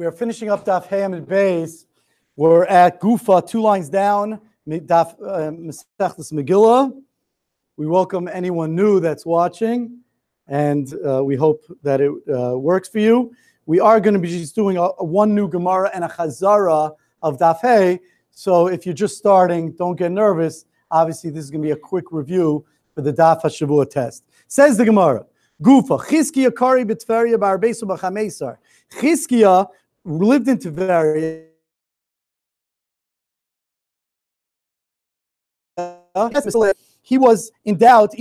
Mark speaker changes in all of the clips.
Speaker 1: We are finishing up Daf Hashavua Megillah. We're at Gufa, 2 lines down, Daf Megillah. We welcome anyone new that's watching, and we hope that it works for you. We are going to be just doing one new Gemara and a Chazara of Daf Hay. So if you're just starting, don't get nervous. Obviously, this is going to be a quick review for the Daf Hashavua test. Says the Gemara, Gufa, Chizkiya Kari B'Tveria B'Arbesu B'Chameisar. Chizkiya lived in Tveria. He was in doubt if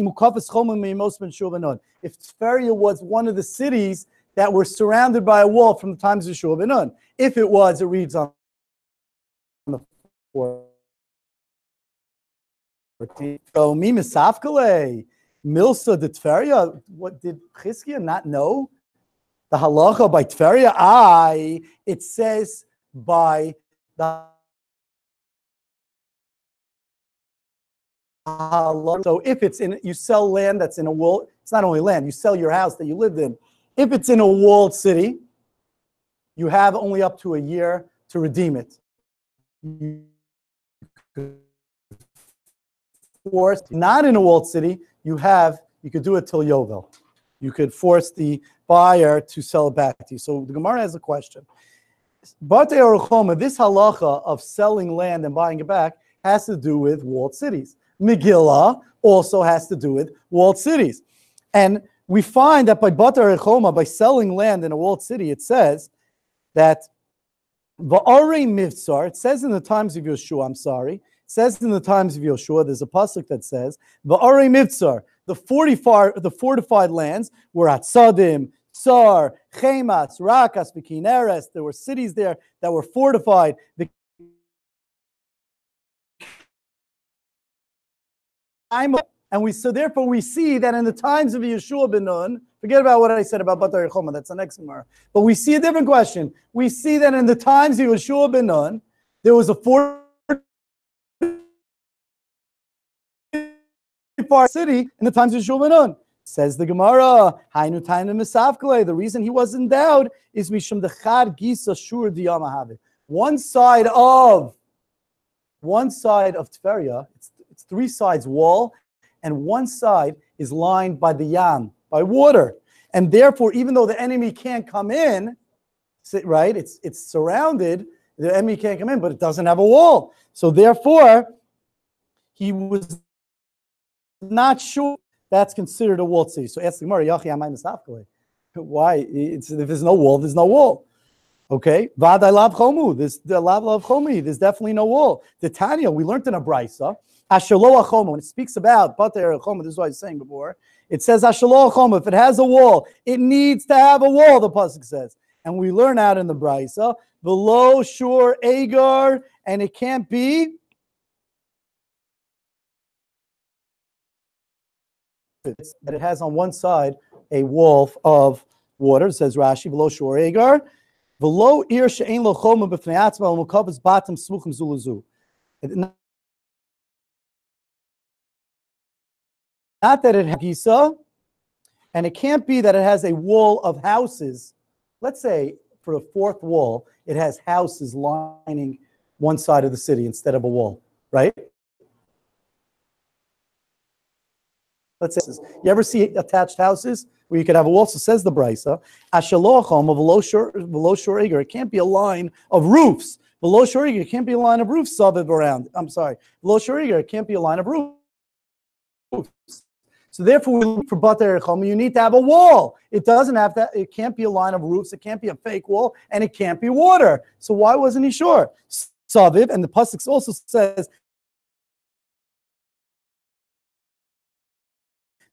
Speaker 1: Tveria was one of the cities that were surrounded by a wall from the times of Yeshua ben Nun. If it was, it reads on the 14th. So Milsa de Tveria, what did Chizkiya not know? The halacha by Tveria, it says by the halacha. So if it's in, you sell land that's in a wall, it's not only land, you sell your house that you lived in. If it's in a walled city, you have only up to a year to redeem it. Forced, not in a walled city, you could do it till Yovel. You could force the buyer to sell it back to you. So the Gemara has a question. Bate Aruchoma, this halacha of selling land and buying it back has to do with walled cities. Megillah also has to do with walled cities. And we find that by Bate Aruchoma, by selling land in a walled city, it says that Va'arei Mivtsar, it says in the times of Yeshua, it says in the times of Yeshua, there's a pasuk that says, Va'arei Mivtsar, the fortified lands were at Sadim, Tsar, Chematz, Rakas, Kineres. There were cities there that were fortified. So therefore we see that in the times of Yeshua ben Nun, forget about what I said about Bate Aruchoma, that's the next Gemara. But we see a different question. We see that in the times of Yeshua ben Nun, there was a fortified city in the times of Yeshua ben Nun. Says the Gemara, the reason he was endowed is Mishum Dechad Gisa Shur Diyamahave. One side of Tveria, it's 3 sides wall, and one side is lined by the Yam, by water. And therefore, even though the enemy can't come in, right, it's surrounded, the enemy can't come in, but it doesn't have a wall. So therefore, he was not sure that's considered a walled city. So ask the Gemara, why? If there's no wall, there's no wall. Okay? There's definitely no wall. The Tanya, we learned in a Brisa, when it speaks about Bate Aruchoma, this is what I was saying before, it says if it has a wall, it needs to have a wall, the pasuk says. And we learn out in the Brisa, below shore agar, and it can't be that it has on one side a wall of water. It says Rashi, below shore agar, below ir she'ein lo choma b'fnei atzma al mukavas batim smuchim zulazu. Not that it has gisa, and it can't be that it has a wall of houses. Let's say for the 4th wall, it has houses lining one side of the city instead of a wall, right? Let's say, you ever see attached houses where you could have a wall? So says the Brisa, Ashalochom of below shore Iger, it can't be a line of roofs. Below shore Iger, it can't be a line of roofs around. I'm sorry. Below shore Iger, it can't be a line of roofs. So therefore, we look for Bate Aruchoma, you need to have a wall. It doesn't have that. It can't be a line of roofs. It can't be a fake wall, and it can't be water. So why wasn't he sure? Saviv, and the pasuk also says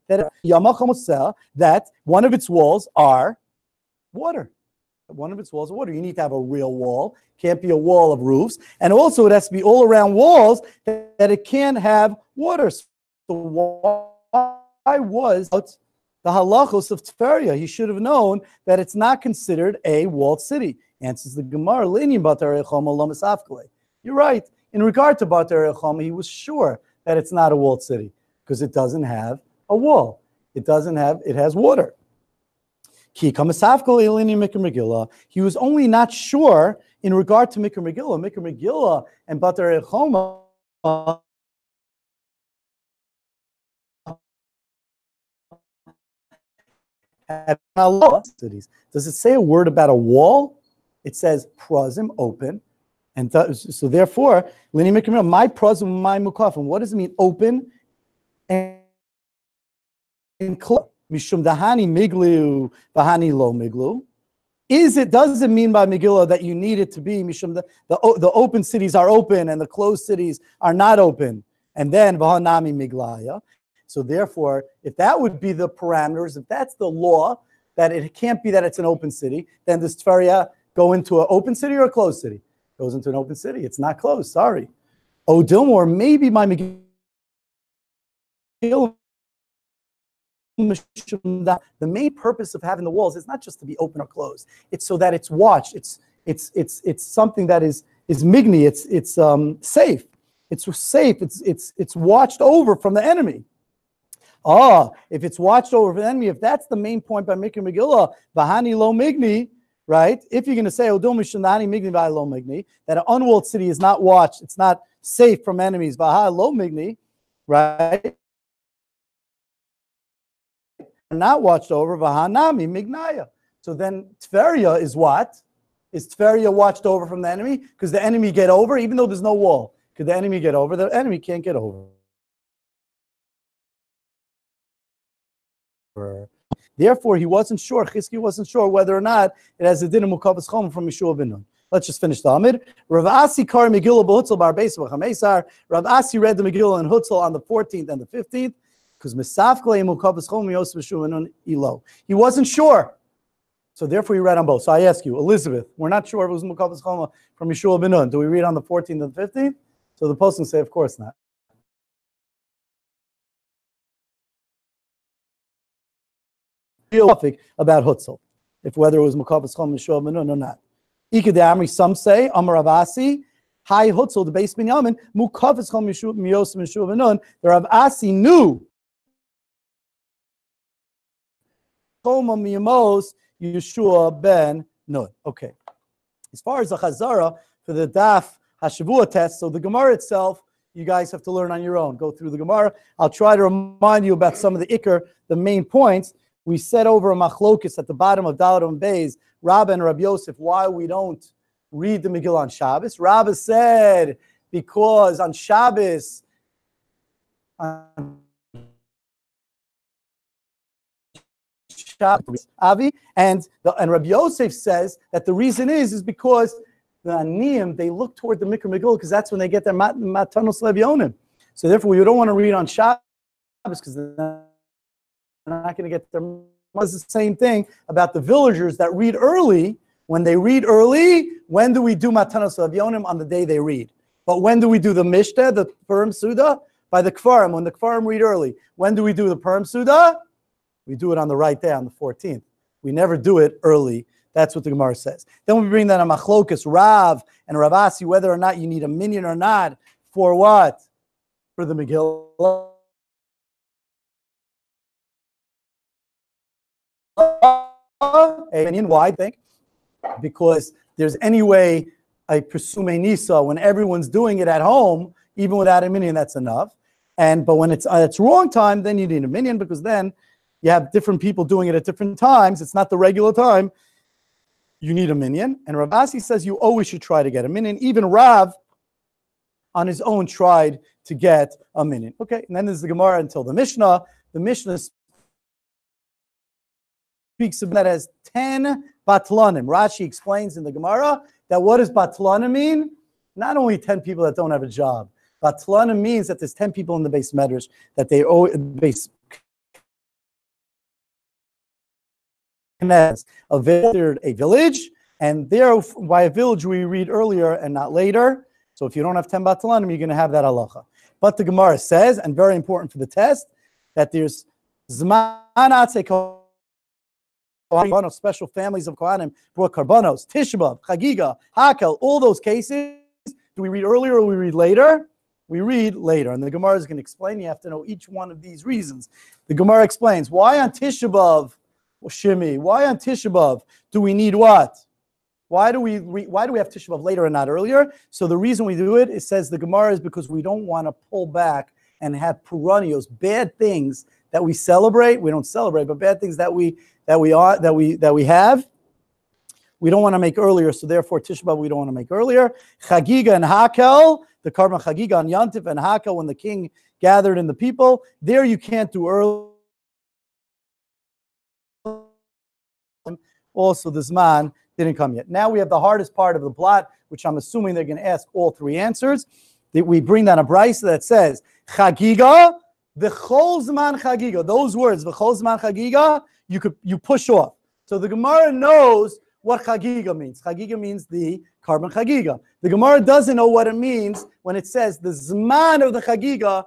Speaker 1: that one of its walls are water. One of its walls are water. You need to have a real wall. Can't be a wall of roofs, and also it has to be all around walls that it can't have water. So why was the halachos of Tveria? He should have known that it's not considered a walled city. Answers the Gemara, you're right. In regard to Bate Aruchoma, he was sure that it's not a walled city because it doesn't have a wall. It has water. He was only not sure in regard to Mikra Megillah. Mikra Megillah and Batar Choma had cities. Does it say a word about a wall? It says prazim, open. And so therefore, Lini Mikra Megillah, my prazim, my mukafim. What does it mean, open and close? Mishum dahani miglu, bahani lo miglu. Does it mean by Megillah that you need it to be Mishum the open cities are open and the closed cities are not open? And then vahanami miglaya. So therefore, if that would be the parameters, if that's the law, that it can't be that it's an open city, then does Tveria go into an open city or a closed city? It goes into an open city. It's not closed. Sorry. Oh, Dilmore, maybe my Megillah. The main purpose of having the walls is not just to be open or closed. It's so that it's watched. It's something that is migni. It's safe. It's safe. It's watched over from the enemy. If it's watched over from the enemy, if that's the main point by Mikra Megillah, bahani lo migni, right? If you're going to say odom mishnani migni by lo migni, that an unwalled city is not watched, it's not safe from enemies. Bahah lo migni, right? Not watched over, vahanami mignaya. So then Tveria is what? Is Tveria watched over from the enemy? Because the enemy get over, even though there's no wall. Could the enemy get over? The enemy can't get over. Therefore, he wasn't sure, Chizki wasn't sure whether or not it has a din of Mukavas Chom from Yeshua ben Nun. Let's just finish the Amid. Rav Asi kar Megillah b'Hutzel bar Beis v'Chameisar. Rav Asi read the Megillah in Hutzel on the 14th and the 15th. Because he wasn't sure. So therefore he read on both. So I ask you, Elizabeth, we're not sure if it was Mukavas Choma from Yeshua ben Nun. Do we read on the 14th and the 15th? So the post can say, of course not. About Hutzel, if whether it was Mukavas Choma Yeshua ben Nun or not. Ikadamri, some say, Amar Avasi, Hi Hutzel, the base Binyamin, Mukavas Choma Yeshua ben Nun. The Rav Asi knew Yeshua ben Nun. Okay. As far as the Chazara for the Daf Hashavua test, so the Gemara itself, you guys have to learn on your own. Go through the Gemara. I'll try to remind you about some of the Iker, the main points. We said over a machlokis at the bottom of Dalet and Beis, Rabba and Rabbi Yosef, why we don't read the Megillah on Shabbos. Rabba said because on Shabbos, Avi, and Rabbi Yosef says that the reason is because the Aniyim, they look toward the Mikra Megillah because that's when they get their Matanos Levionim. So therefore, you don't want to read on Shabbos because they're not going to get their. It's the same thing about the villagers that read early. When they read early, when do we do Matanos Levionim? On the day they read. But when do we do the Mishteh, the Purim Suda? By the Kfarim, when the Kfarim read early. When do we do the Purim Suda? We do it on the right day, on the 14th. We never do it early. That's what the Gemara says. Then we bring that on Machlokas, Rav and Rav Asi, whether or not you need a minyan or not. For what? For the Megillah. A minyan, why? I think because there's any way I pursue Nisa when everyone's doing it at home, even without a minyan, that's enough. But when it's wrong time, then you need a minyan because then you have different people doing it at different times. It's not the regular time. You need a minyan. And Rav Asi says you always should try to get a minyan. Even Rav, on his own, tried to get a minyan. Okay, and then there's the Gemara until the Mishnah. The Mishnah speaks of that as 10 batlanim. Rashi explains in the Gemara that what does batlanim mean? Not only 10 people that don't have a job. Batlanim means that there's 10 people in the base medrash that they owe base. As a village, and there by a village we read earlier and not later. So if you don't have 10 batalanim, you're going to have that halacha. But the Gemara says, and very important for the test, that there's zman atzei kohanim, special families of kohanim brought karbanos, Tisha B'av, Chagiga, Hakel, all those cases. Do we read earlier or we read later? We read later, and the Gemara is going to explain. You have to know each one of these reasons. The Gemara explains why on Tisha B'av Well, Shimi, why on Tisha B'Av do we need what? Why do we have Tisha B'Av later and not earlier? So the reason we do it, it says the Gemara, is because we don't want to pull back and have perennials, bad things that we celebrate. We don't celebrate, but bad things that we have. We don't want to make earlier, so therefore Tisha B'Av we don't want to make earlier. Chagiga and Hakel, the Karban Chagiga on Yantif and Hakel, when the king gathered in the people, there you can't do early. Also, the Zman didn't come yet. Now we have the hardest part of the plot, which I'm assuming they're going to ask all three answers. We bring down a brisa that says Chagiga, v'chol zman Chagiga. Those words, v'chol zman Chagiga, you push off. So the Gemara knows what Chagiga means. Chagiga means the Karban Chagiga. The Gemara doesn't know what it means when it says the Zman of the Chagiga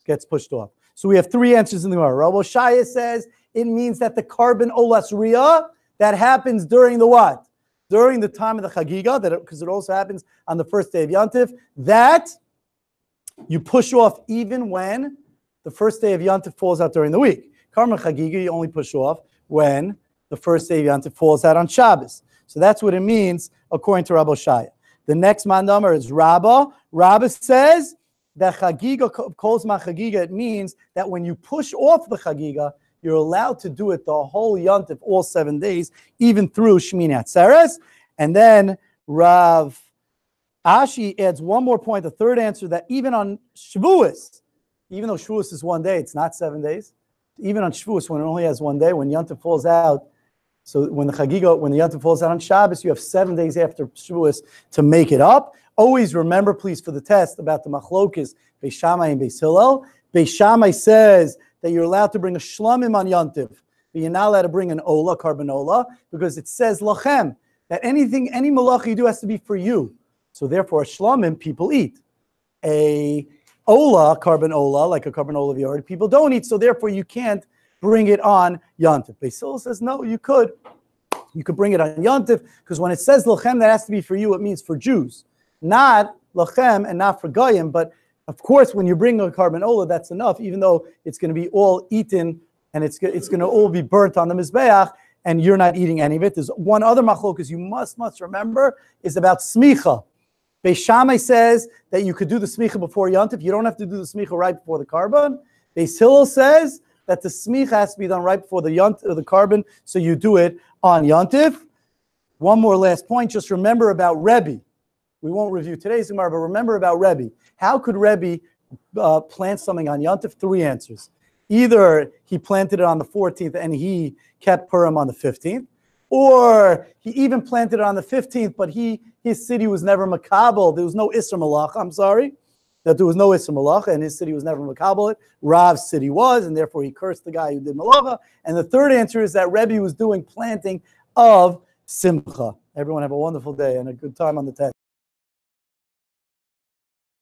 Speaker 1: gets pushed off. So we have three answers in the Gemara. Rabbi Shaya says it means that the Karban Olas Riyah, that happens during the what? During the time of the Chagiga, because it also happens on the first day of Yantif, that you push off even when the first day of Yantif falls out during the week. Karban Chagiga, you only push off when the first day of Yantif falls out on Shabbos. So that's what it means according to Rabbi Shaya. The next mandamar is Rabbah. Rabbah says that Chagiga, Kol Zman Chagiga, it means that when you push off the Chagiga, you're allowed to do it the whole Yantif, all 7 days, even through Shmini Atzeres. And then Rav Ashi adds one more point, the third answer, that even on Shavuos, even though Shavuos is 1 day, it's not 7 days. Even on Shavuos, when it only has 1 day, when Yantif falls out, so when the Yantif falls out on Shabbos, you have 7 days after Shavuos to make it up. Always remember, please, for the test about the Machlokes, Beis Shammai and Beis Hillel. Beis Shammai says that you're allowed to bring a shlamim on Yantiv, but you're not allowed to bring an ola, karban ola, because it says lachem, that any malacha you do has to be for you. So therefore, a shlamim people eat. A ola, karban ola, like a karban ola of yard, people don't eat, so therefore you can't bring it on Yantiv. Beis Hillel says, no, you could. You could bring it on Yantiv, because when it says lachem, that has to be for you, it means for Jews. Not lachem and not for goyim, but of course, when you bring a karban ola, that's enough, even though it's going to be all eaten and it's going to all be burnt on the mizbeach, and you're not eating any of it. There's one other machlokas you must remember is about smicha. Beis Shammai says that you could do the smicha before Yantif. You don't have to do the smicha right before the karban. Beis Hillel says that the smicha has to be done right before the karban, so you do it on Yantif. One more last point, just remember about Rebbe. We won't review today's Gemara, but remember about Rebbe. How could Rebbe plant something on Yantif? Three answers. Either he planted it on the 14th and he kept Purim on the 15th, or he even planted it on the 15th, but his city was never makabel. There was no Isra Malach. I'm sorry, that there was no Isra Malach, and his city was never makabel. Rav's city was, and therefore he cursed the guy who did Malacha. And the third answer is that Rebbe was doing planting of Simcha. Everyone have a wonderful day and a good time on the test.